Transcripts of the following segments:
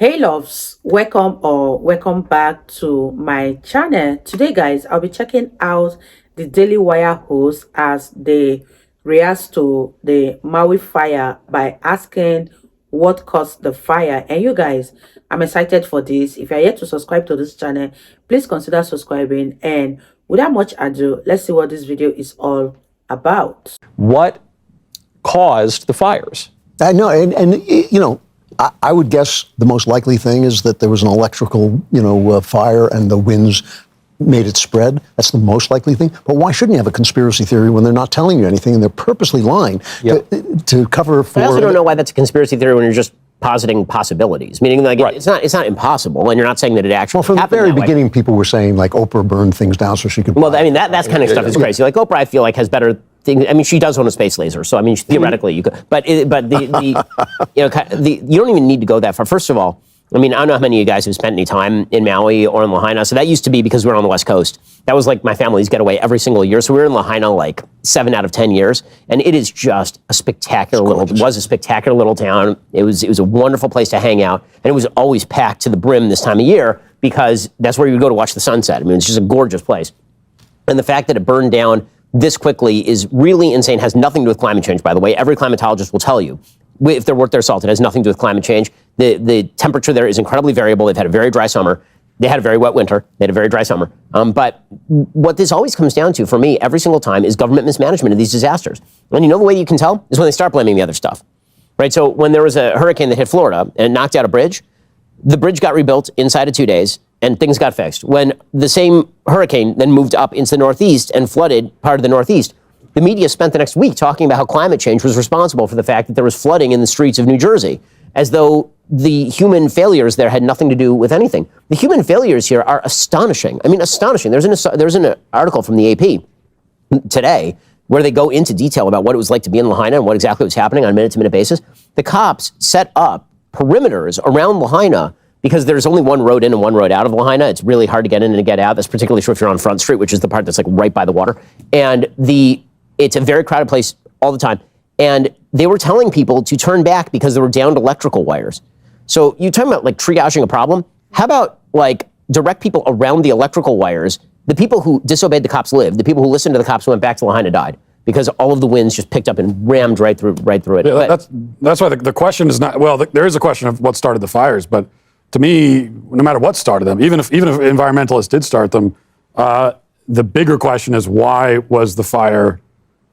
Hey loves, welcome back to my channel. Today guys, I'll be checking out the Daily Wire host as they react to the Maui fire by asking what caused the fire. And you guys, I'm excited for this. If you're yet to subscribe to this channel, please consider subscribing. And without much ado, let's see what this video is all about. What caused the fires? I know, and you know, I would guess the most likely thing is that there was an electrical, fire and the winds made it spread. That's the most likely thing. But why shouldn't you have a conspiracy theory when they're not telling you anything and they're purposely lying to cover for? I also don't know why that's a conspiracy theory when you're just positing possibilities. Meaning, like, it's not impossible, and you're not saying that it actually happened. Well, from the very beginning, people were saying like Oprah burned things down so she could. Well, I mean that kind of stuff is crazy. Like Oprah, I feel like has better things. I mean, she does own a space laser, so I mean, theoretically, you could. But you don't even need to go that far. First of all, I mean, I don't know how many of you guys have spent any time in Maui or in Lahaina. So that used to be because we were on the West Coast. That was like my family's getaway every single year. So we were in Lahaina like 7 out of 10 years, and it is just a spectacular little town. It was a wonderful place to hang out, and it was always packed to the brim this time of year because that's where you would go to watch the sunset. I mean, it's just a gorgeous place. And the fact that it burned down this quickly is really insane. Has nothing to do with climate change, by the way. Every climatologist will tell you, if they're worth their salt, it has nothing to do with climate change. The temperature there is incredibly variable. They've had a very dry summer. They had a very wet winter. They had a very dry summer. But what this always comes down to, for me, every single time, is government mismanagement of these disasters. And you know the way you can tell is when they start blaming the other stuff, right? So when there was a hurricane that hit Florida and knocked out a bridge, the bridge got rebuilt inside of 2 days and things got fixed. When the same hurricane then moved up into the Northeast and flooded part of the Northeast, the media spent the next week talking about how climate change was responsible for the fact that there was flooding in the streets of New Jersey, as though the human failures there had nothing to do with anything. The human failures here are astonishing. I mean, astonishing. There's an article from the AP today where they go into detail about what it was like to be in Lahaina and what exactly was happening on a minute-to-minute basis. The cops set up perimeters around Lahaina because there's only one road in and one road out of Lahaina. It's really hard to get in and to get out. That's particularly true if you're on Front Street, which is the part that's like right by the water. And it's a very crowded place all the time. And they were telling people to turn back because they were downed electrical wires. So you're talking about like triaging a problem. How about like direct people around the electrical wires? The people who disobeyed the cops lived. The people who listened to the cops who went back to Lahaina died because all of the winds just picked up and rammed right through it. Yeah, that's why the question is not, well, there is a question of what started the fires, but to me, no matter what started them, even if environmentalists did start them, the bigger question is why was the fire?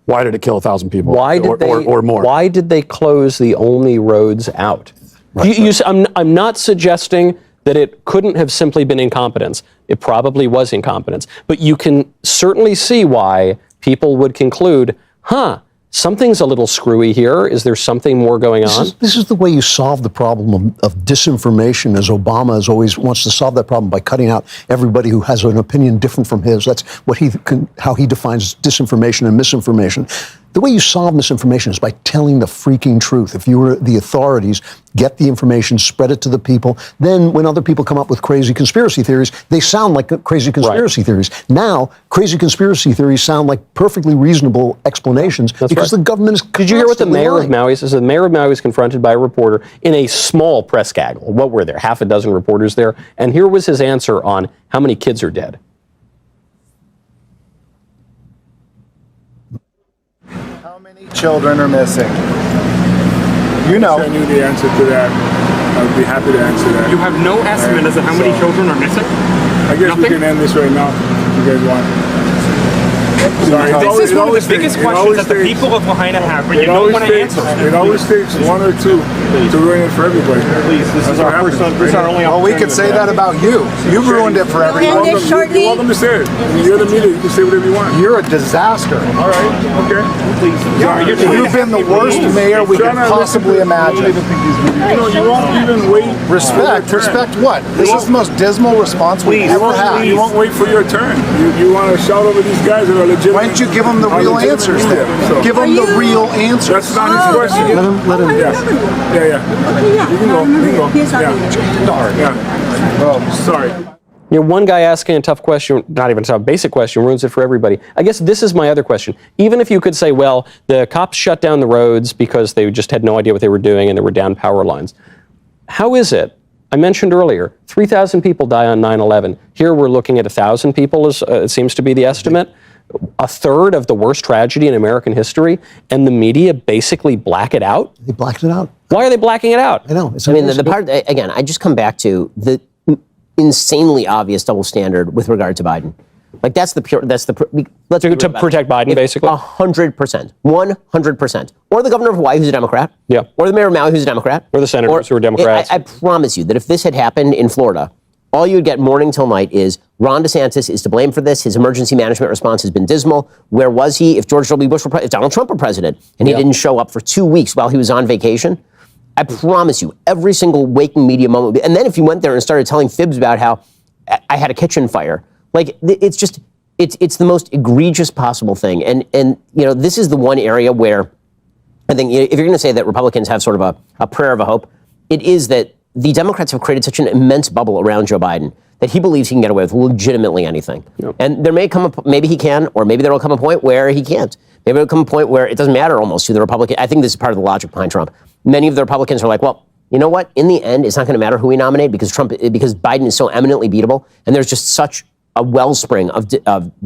Why did it kill 1,000 people or more? Why did they close the only roads out? Right. I'm not suggesting that it couldn't have simply been incompetence. It probably was incompetence. But you can certainly see why people would conclude, something's a little screwy here. Is there something more going on? This is the way you solve the problem of disinformation, as Obama always wants to solve that problem by cutting out everybody who has an opinion different from his. That's how he defines disinformation and misinformation. The way you solve misinformation is by telling the freaking truth. If you were the authorities, get the information, spread it to the people. Then when other people come up with crazy conspiracy theories, they sound like crazy conspiracy theories. Now, crazy conspiracy theories sound like perfectly reasonable explanations because the government is constantly Did you hear what the mayor lying. of Maui says? The mayor of Maui was confronted by a reporter in a small press gaggle. What were there? Half a dozen reporters there. And here was his answer on how many kids are dead. Children are missing. You know. I knew the answer to that. I would be happy to answer that. You have no estimate as to how many children are missing? I guess we can end this right now if you guys want. Sorry, this is one of the biggest questions that the people of Lahaina have, but you don't want to answer. It always takes one or two to ruin it for everybody. Please, this is our first one. This is our only Well, we could say that about you. You've ruined it for everyone. You're welcome to say it. You're the media. You can say whatever you want. You're a disaster. All right. Okay. Please. You've been the worst mayor we could possibly imagine. You won't even wait. Respect what? This is the most dismal response we've ever had. You won't wait for your turn. You want to shout over these guys that are legitimate. Why don't you give them the real answers then? Give them the real answers. That's not his question. Let him. Yeah. You can go. Yeah. Oh, sorry. You know, one guy asking a tough question, not even a tough, basic question, ruins it for everybody. I guess this is my other question. Even if you could say, well, the cops shut down the roads because they just had no idea what they were doing and there were down power lines. How is it I mentioned earlier, 3,000 people die on 9/11. Here we're looking at 1,000 people, as it seems to be the estimate. A third of the worst tragedy in American history, and the media basically black it out? They blacked it out. Why are they blacking it out? I know. I mean, the part, again, I just come back to the insanely obvious double standard with regard to Biden. Like, let's to protect Biden, basically? 100%. 100%. Or the governor of Hawaii, who's a Democrat. Yeah. Or the mayor of Maui, who's a Democrat. Or the senators who are Democrats. I promise you that if this had happened in Florida, all you would get morning till night is Ron DeSantis is to blame for this. His emergency management response has been dismal. Where was he if George W. Bush if Donald Trump were president and he didn't show up for 2 weeks while he was on vacation? I promise you, every single waking media moment. And then if you went there and started telling fibs about how I had a kitchen fire, like, it's just, it's the most egregious possible thing. And you know, this is the one area where I think, if you're going to say that Republicans have sort of a prayer of a hope, it is that the Democrats have created such an immense bubble around Joe Biden that he believes he can get away with legitimately anything. Yep. And there may come maybe he can, or maybe there will come a point where he can't. Maybe there will come a point where it doesn't matter almost who the Republican. I think this is part of the logic behind Trump. Many of the Republicans are like, well, you know what? In the end, it's not going to matter who we nominate because Biden is so eminently beatable, and there's just such a wellspring of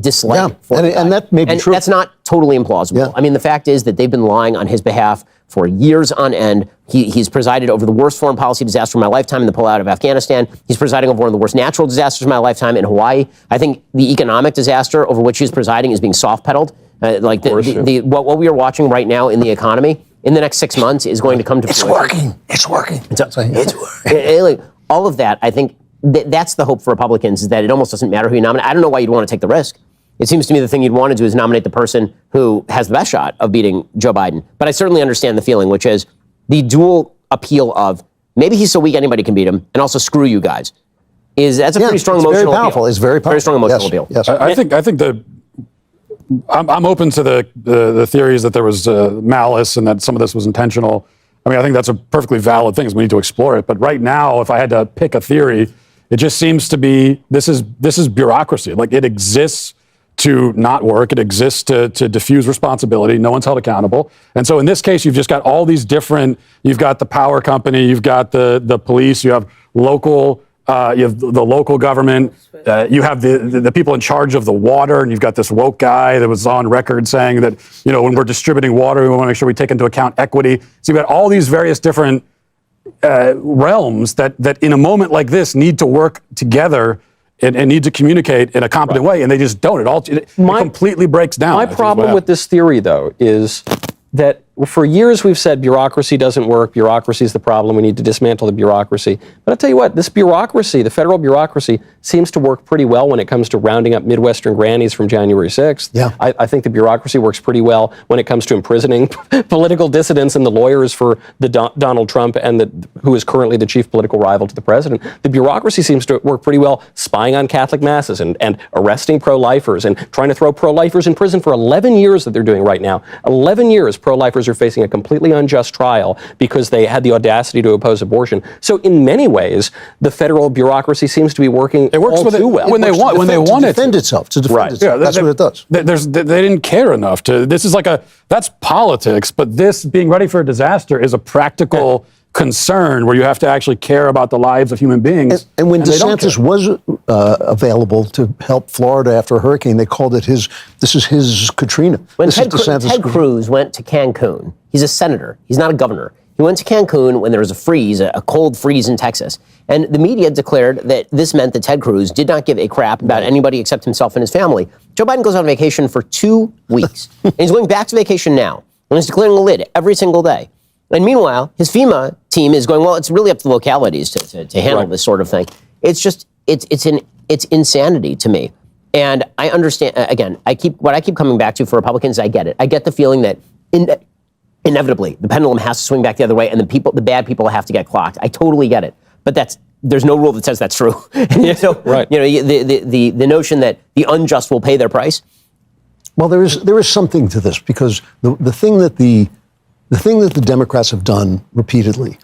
dislike for him. And that may be true. That's not totally implausible. Yeah. I mean, the fact is that they've been lying on his behalf for years on end. He's presided over the worst foreign policy disaster of my lifetime in the pullout of Afghanistan. He's presiding over one of the worst natural disasters of my lifetime in Hawaii. I think the economic disaster over which he's presiding is being soft-pedaled. What we are watching right now in the economy in the next 6 months is going to come to fruition. It's working. It's working. Like, all of that, I think, that's the hope for Republicans, is that it almost doesn't matter who you nominate. I don't know why you'd want to take the risk. It seems to me the thing you'd want to do is nominate the person who has the best shot of beating Joe Biden. But I certainly understand the feeling, which is the dual appeal of maybe he's so weak anybody can beat him, and also screw you guys. That's a pretty strong emotional appeal. Powerful. It's very powerful. Very strong emotional appeal. Yes. I think I'm open to the theories that there was malice and that some of this was intentional. I mean, I think that's a perfectly valid thing. We need to explore it. But right now, if I had to pick a theory, it just seems to be this is bureaucracy. Like, it exists to not work. It exists to diffuse responsibility. No one's held accountable. And so in this case, you've just got all these different. You've got the power company. You've got the police. You have local. You have the local government. You have the people in charge of the water, and you've got this woke guy that was on record saying that, you know, when we're distributing water, we want to make sure we take into account equity. So you've got all these various different realms that in a moment like this need to work together and need to communicate in a competent way, and they just don't. It completely breaks down. My problem with this theory, though, is that for years we've said bureaucracy doesn't work, bureaucracy is the problem, we need to dismantle the bureaucracy. But I'll tell you what, this bureaucracy, the federal bureaucracy, seems to work pretty well when it comes to rounding up Midwestern grannies from January 6th. Yeah. I think the bureaucracy works pretty well when it comes to imprisoning political dissidents and the lawyers for the Donald Trump and who is currently the chief political rival to the president. The bureaucracy seems to work pretty well spying on Catholic masses and arresting pro-lifers and trying to throw pro-lifers in prison for 11 years that they're doing right now. 11 years pro-lifers are facing a completely unjust trial because they had the audacity to oppose abortion. So in many ways, the federal bureaucracy seems to be working all too well. When they want to it defend itself. To defend itself. Yeah, that's what it does. They didn't care enough to. This is that's politics, but this being ready for a disaster is a practical concern where you have to actually care about the lives of human beings. And when DeSantis was available to help Florida after a hurricane, they called it his Katrina. When Ted Cruz went to Cancun, he's a senator, he's not a governor. He went to Cancun when there was a freeze, a cold freeze in Texas. And the media declared that this meant that Ted Cruz did not give a crap about anybody except himself and his family. Joe Biden goes on vacation for 2 weeks. And he's going back to vacation now. And he's declaring a lid every single day. And meanwhile, his FEMA team is going, well, it's really up to the localities to handle this sort of thing. It's just, it's insanity to me. And I understand, again, what I keep coming back to for Republicans, I get it. I get the feeling that inevitably the pendulum has to swing back the other way and the bad people have to get clocked. I totally get it. But there's no rule that says that's true. So, right. You know, the notion that the unjust will pay their price. Well, there is something to this, because the thing that the Democrats have done repeatedly,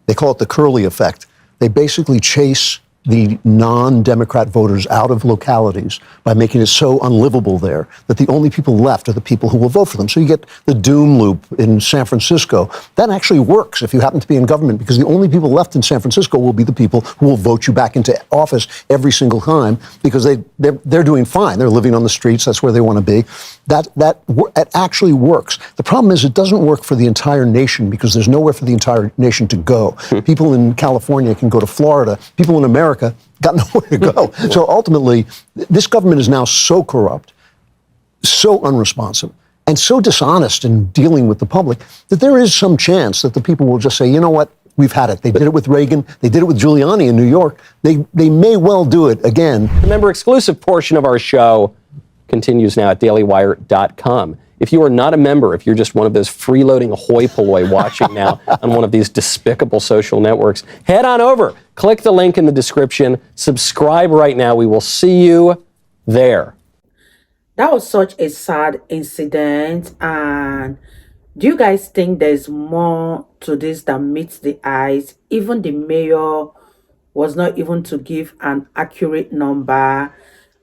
they call it the Curley effect. They basically chase the non-Democrat voters out of localities by making it so unlivable there that the only people left are the people who will vote for them. So you get the doom loop in San Francisco. That actually works if you happen to be in government, because the only people left in San Francisco will be the people who will vote you back into office every single time, because they're doing fine. They're living on the streets. That's where they want to be. It actually works. The problem is it doesn't work for the entire nation, because there's nowhere for the entire nation to go. People in California can go to Florida. People in America got nowhere to go. So ultimately, this government is now so corrupt, so unresponsive, and so dishonest in dealing with the public that there is some chance that the people will just say, you know what, we've had it. They did it with Reagan. They did it with Giuliani in New York. They may well do it again. The member-exclusive portion of our show continues now at dailywire.com. If you are not a member, if you're just one of those freeloading hoi polloi watching now on one of these despicable social networks, head on over, click the link in the description, subscribe right now. We will see you there. That was such a sad incident. And do you guys think there's more to this than meets the eyes? Even the mayor was not even to give an accurate number,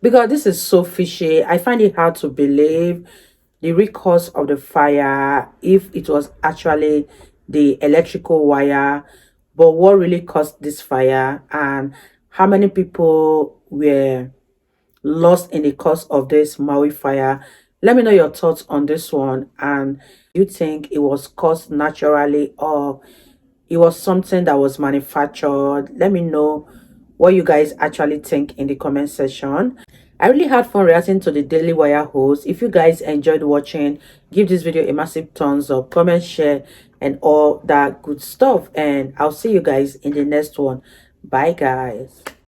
because this is so fishy. I find it hard to believe the real cause of the fire, if it was actually the electrical wire. But what really caused this fire, and how many people were lost in the course of this Maui fire? Let me know your thoughts on this one. And you think it was caused naturally, or it was something that was manufactured? Let me know what you guys actually think in the comment section. I really had fun reacting to the Daily Wire host. If you guys enjoyed watching, give this video a massive thumbs up, comment, share, and all that good stuff. And I'll see you guys in the next one. Bye, guys.